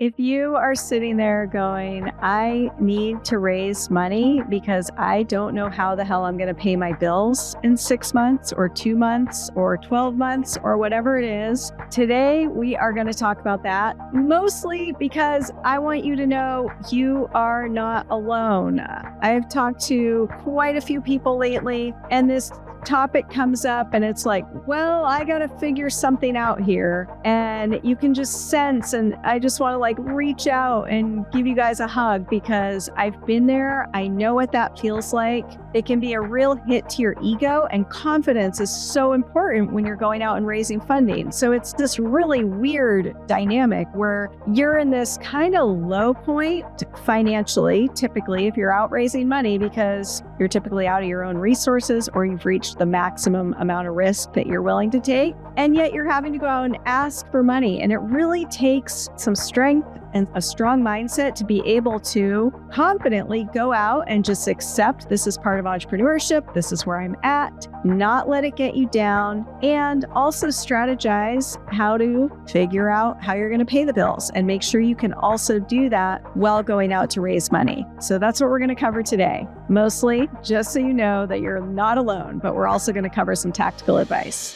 If you are sitting there going, I need to raise money because I don't know how the hell I'm going to pay my bills in 6 months or 2 months or 12 months or whatever it is, today we are going to talk about that, mostly because I want you to know you are not alone. I've talked to quite a few people lately, and this topic comes up and it's like, well, I got to figure something out here. And you can just sense, and I just want to reach out and give you guys a hug because I've been there. I know what that feels like. It can be a real hit to your ego, and confidence is so important when you're going out and raising funding. So it's this really weird dynamic where you're in this kind of low point financially, typically, if you're out raising money, because you're typically out of your own resources or you've reached the maximum amount of risk that you're willing to take. And yet you're having to go out and ask for money. And it really takes some strength and a strong mindset to be able to confidently go out and just accept this is part of entrepreneurship. This is where I'm at, not let it get you down, and also strategize how to figure out how you're going to pay the bills and make sure you can also do that while going out to raise money. So that's what we're going to cover today. Mostly just so you know that you're not alone, but we're also going to cover some tactical advice.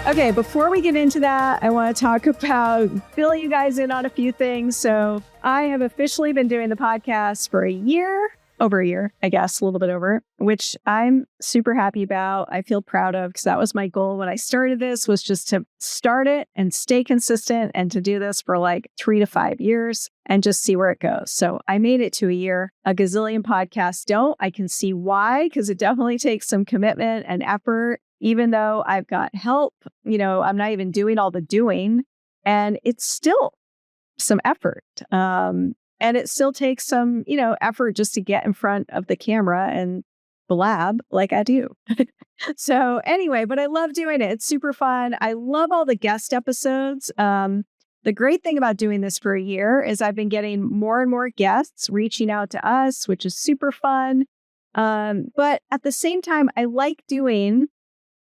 Okay, before we get into that, I want to talk about fill you guys in on a few things. So I have officially been doing the podcast for over a year, I guess, a little bit over, which I'm super happy about. I feel proud of because that was my goal when I started this, was just to start it and stay consistent and to do this for 3 to 5 years and just see where it goes. So I made it to a year. A gazillion podcasts don't. I can see why, because it definitely takes some commitment and effort. Even though I've got help, I'm not even doing all the doing, and it's still some effort. And it still takes some, effort just to get in front of the camera and blab like I do. So anyway, but I love doing it. It's super fun. I love all the guest episodes. The great thing about doing this for a year is I've been getting more and more guests reaching out to us, which is super fun. But at the same time, I like doing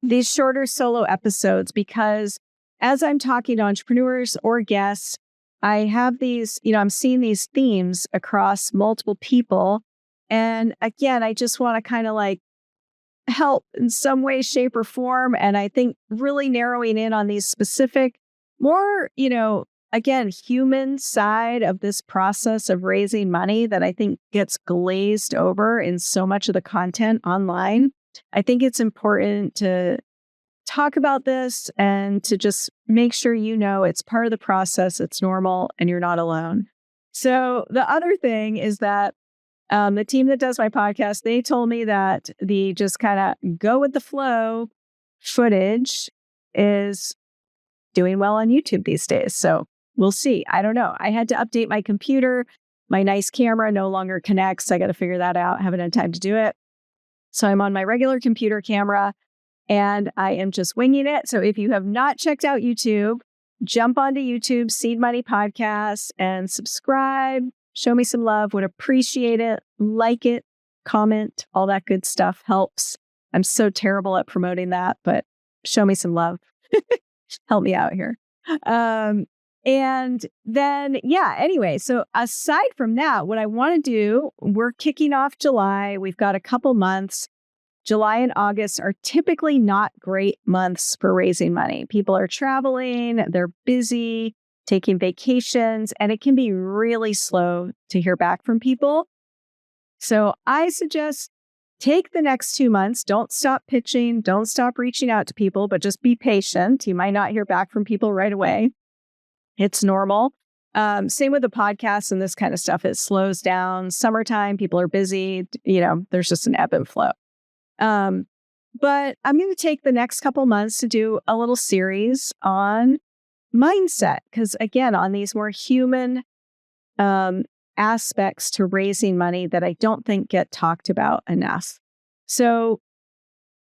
these shorter solo episodes because as I'm talking to entrepreneurs or guests, I have these, I'm seeing these themes across multiple people. And again, I just want to kind of help in some way, shape, or form. And I think really narrowing in on these specific, more, again, human side of this process of raising money that I think gets glazed over in so much of the content online. I think it's important to talk about this and to just make sure it's part of the process, it's normal, and you're not alone. So the other thing is that the team that does my podcast, they told me that the just kind of go with the flow footage is doing well on YouTube these days. So we'll see. I don't know. I had to update my computer. My nice camera no longer connects. I got to figure that out. Haven't had time to do it. So I'm on my regular computer camera and I am just winging it. So if you have not checked out YouTube, jump onto YouTube, Seed Money Podcast, and subscribe. Show me some love. Would appreciate it. Like it, comment, all that good stuff helps. I'm so terrible at promoting that, but show me some love. Help me out here. And then, anyway, so aside from that, what I want to do, we're kicking off July. We've got a couple months. July and August are typically not great months for raising money. People are traveling, they're busy, taking vacations, and it can be really slow to hear back from people. So I suggest take the next 2 months. Don't stop pitching. Don't stop reaching out to people, but just be patient. You might not hear back from people right away. It's normal. Same with the podcast and this kind of stuff. It slows down. Summertime, people are busy. There's just an ebb and flow. But I'm going to take the next couple months to do a little series on mindset. Because again, on these more human aspects to raising money that I don't think get talked about enough. So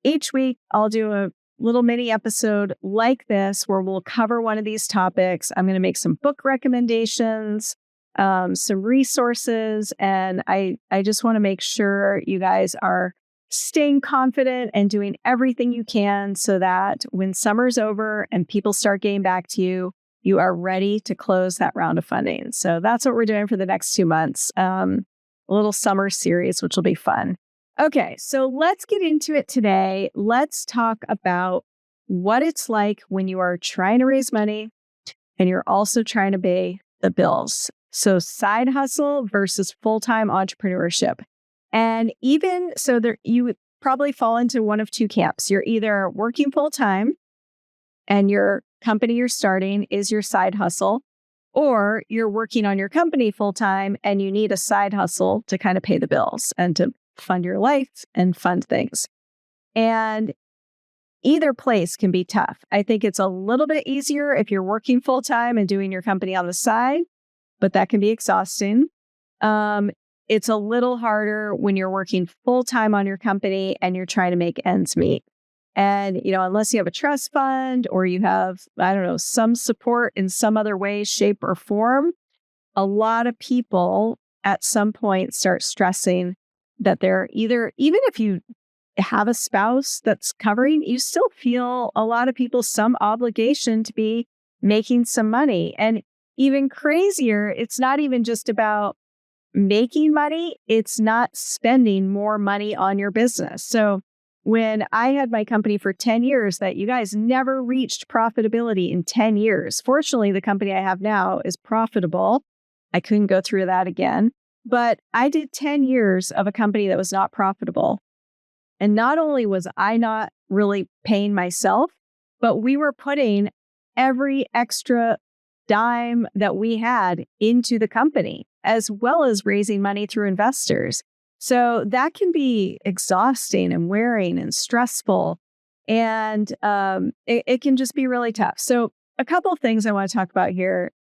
each week I'll do a little mini episode like this where we'll cover one of these topics. I'm going to make some book recommendations. some resources. And I just want to make sure you guys are staying confident and doing everything you can so that when summer's over and people start getting back to you, you are ready to close that round of funding. So that's what we're doing for the next 2 months. A little summer series, which will be fun. Okay, so let's get into it today. Let's talk about what it's like when you are trying to raise money and you're also trying to pay the bills. So side hustle versus full-time entrepreneurship. And even so, you would probably fall into one of two camps. You're either working full-time and your company you're starting is your side hustle, or you're working on your company full-time and you need a side hustle to kind of pay the bills and to fund your life and fund things. And either place can be tough. I think it's a little bit easier if you're working full-time and doing your company on the side, but that can be exhausting. It's a little harder when you're working full-time on your company and you're trying to make ends meet. And, unless you have a trust fund or you have, some support in some other way, shape, or form, a lot of people at some point start stressing that they're even if you have a spouse that's covering, you still feel a lot of people some obligation to be making some money. And even crazier, it's not even just about making money, it's not spending more money on your business. So when I had my company for 10 years, that you guys never reached profitability in 10 years. Fortunately, the company I have now is profitable. I couldn't go through that again, but I did 10 years of a company that was not profitable. And not only was I not really paying myself, but we were putting every extra dime that we had into the company, as well as raising money through investors. So that can be exhausting and wearing and stressful. And it can just be really tough. So a couple of things I want to talk about here.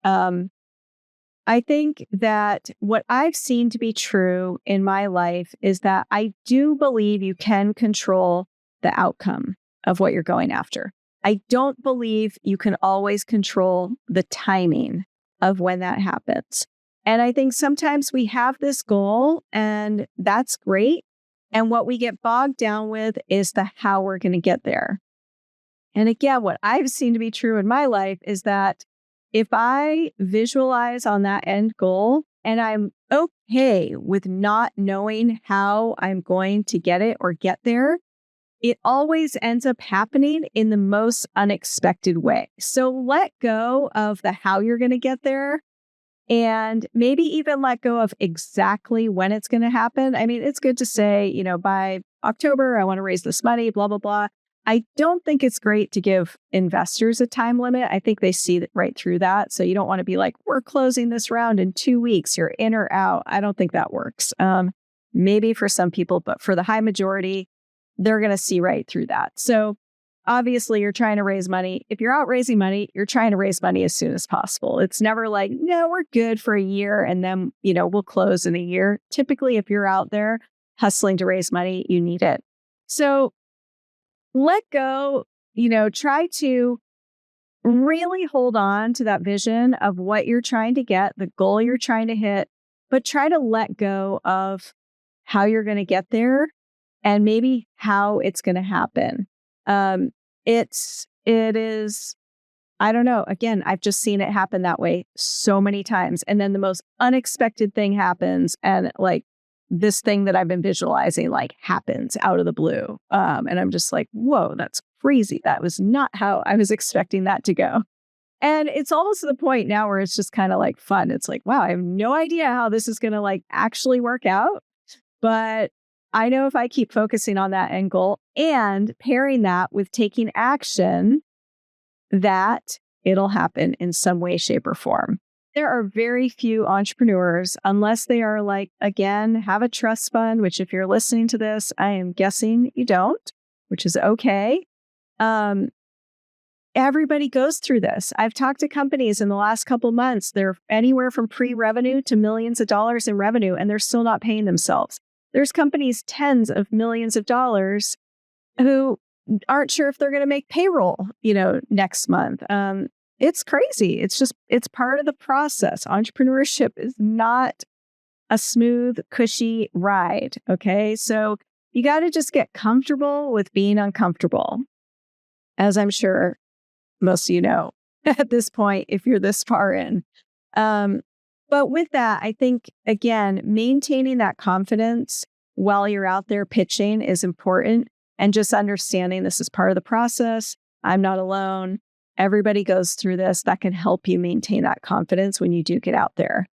I think that what I've seen to be true in my life is that I do believe you can control the outcome of what you're going after. I don't believe you can always control the timing of when that happens. And I think sometimes we have this goal and that's great. And what we get bogged down with is the how we're going to get there. And again, what I've seen to be true in my life is that if I visualize on that end goal and I'm okay with not knowing how I'm going to get it or get there, it always ends up happening in the most unexpected way. So let go of the how you're going to get there and maybe even let go of exactly when it's going to happen. I mean, it's good to say, by October, I want to raise this money, blah, blah, blah. I don't think it's great to give investors a time limit. I think they see right through that. So you don't want to be like, we're closing this round in 2 weeks, you're in or out. I don't think that works. Maybe for some people, but for the high majority, they're going to see right through that. So obviously you're trying to raise money. If you're out raising money, you're trying to raise money as soon as possible. It's never like, no, we're good for a year and then, we'll close in a year. Typically, if you're out there hustling to raise money, you need it. So let go, try to really hold on to that vision of what you're trying to get, the goal you're trying to hit, but try to let go of how you're going to get there and maybe how it's going to happen. It is, I don't know. Again, I've just seen it happen that way so many times. And then the most unexpected thing happens. And like this thing that I've been visualizing happens out of the blue. And I'm just like, whoa, that's crazy. That was not how I was expecting that to go. And it's almost to the point now where it's just kind of like fun. It's like, wow, I have no idea how this is going to actually work out. But I know if I keep focusing on that end goal and pairing that with taking action, that it'll happen in some way, shape, or form. There are very few entrepreneurs, unless they are again, have a trust fund, which if you're listening to this, I am guessing you don't, which is okay. Everybody goes through this. I've talked to companies in the last couple months. They're anywhere from pre-revenue to millions of dollars in revenue, and they're still not paying themselves. There's companies tens of millions of dollars who aren't sure if they're going to make payroll, next month. it's crazy. It's part of the process. Entrepreneurship is not a smooth, cushy ride. Okay. So you got to just get comfortable with being uncomfortable, as I'm sure most of you know at this point, if you're this far in. But with that, I think, again, maintaining that confidence while you're out there pitching is important, and just understanding this is part of the process. I'm not alone. Everybody goes through this. That can help you maintain that confidence when you do get out there.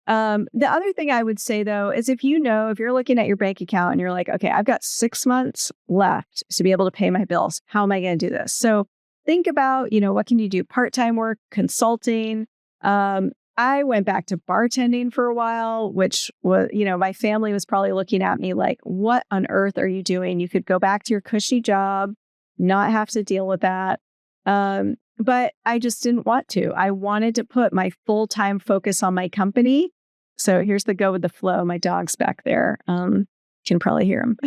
The other thing I would say, though, is if you're looking at your bank account and you're like, okay, I've got 6 months left to be able to pay my bills. How am I going to do this? So think about, what can you do? Part-time work, consulting. I went back to bartending for a while, which was, my family was probably looking at me like, what on earth are you doing? You could go back to your cushy job, not have to deal with that. But I just didn't want to. I wanted to put my full-time focus on my company. So here's the go with the flow. My dog's back there. You can probably hear him.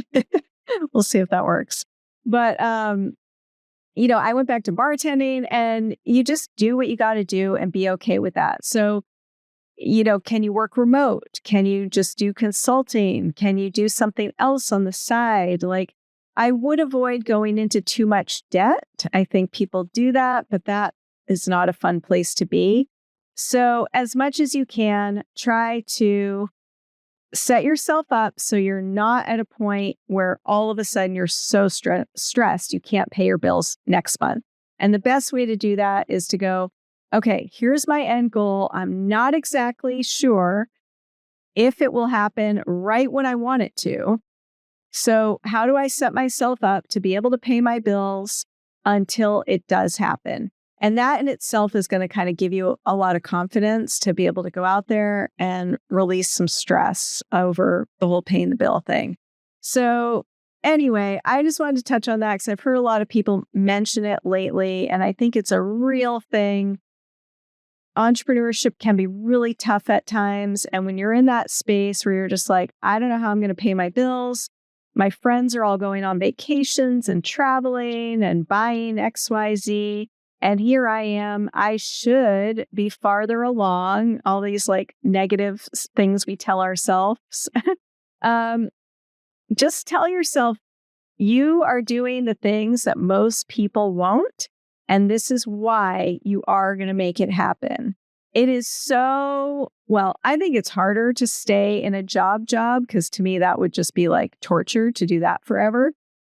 We'll see if that works. But, I went back to bartending, and you just do what you got to do and be okay with that. So, can you work remote? Can you just do consulting? Can you do something else on the side? Like, I would avoid going into too much debt. I think people do that, but that is not a fun place to be. So as much as you can, try to set yourself up so you're not at a point where all of a sudden you're so stressed you can't pay your bills next month. And the best way to do that is to go, okay, here's my end goal. I'm not exactly sure if it will happen right when I want it to. So how do I set myself up to be able to pay my bills until it does happen? And that in itself is going to kind of give you a lot of confidence to be able to go out there and release some stress over the whole paying the bill thing. So anyway, I just wanted to touch on that because I've heard a lot of people mention it lately, and I think it's a real thing. Entrepreneurship can be really tough at times. And when you're in that space where you're just like, I don't know how I'm going to pay my bills. My friends are all going on vacations and traveling and buying XYZ. And here I am. I should be farther along. All these like negative things we tell ourselves. Just tell yourself you are doing the things that most people won't. And this is why you are going to make it happen. It is I think it's harder to stay in a job because to me, that would just be like torture to do that forever.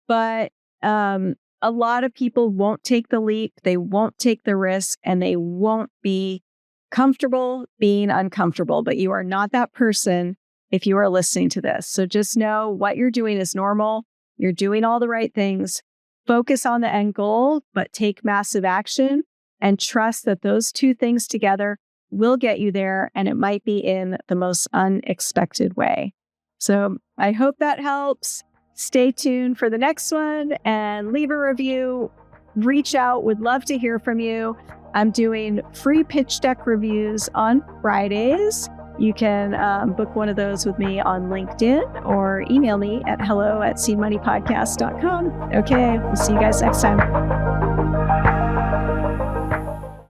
But a lot of people won't take the leap. They won't take the risk, and they won't be comfortable being uncomfortable. But you are not that person if you are listening to this. So just know what you're doing is normal. You're doing all the right things. Focus on the end goal, but take massive action and trust that those two things together will get you there. And it might be in the most unexpected way. So I hope that helps. Stay tuned for the next one and leave a review. Reach out. Would love to hear from you. I'm doing free pitch deck reviews on Fridays. You can book one of those with me on LinkedIn or email me at hello@seedmoneypodcast.com. Okay, we'll see you guys next time.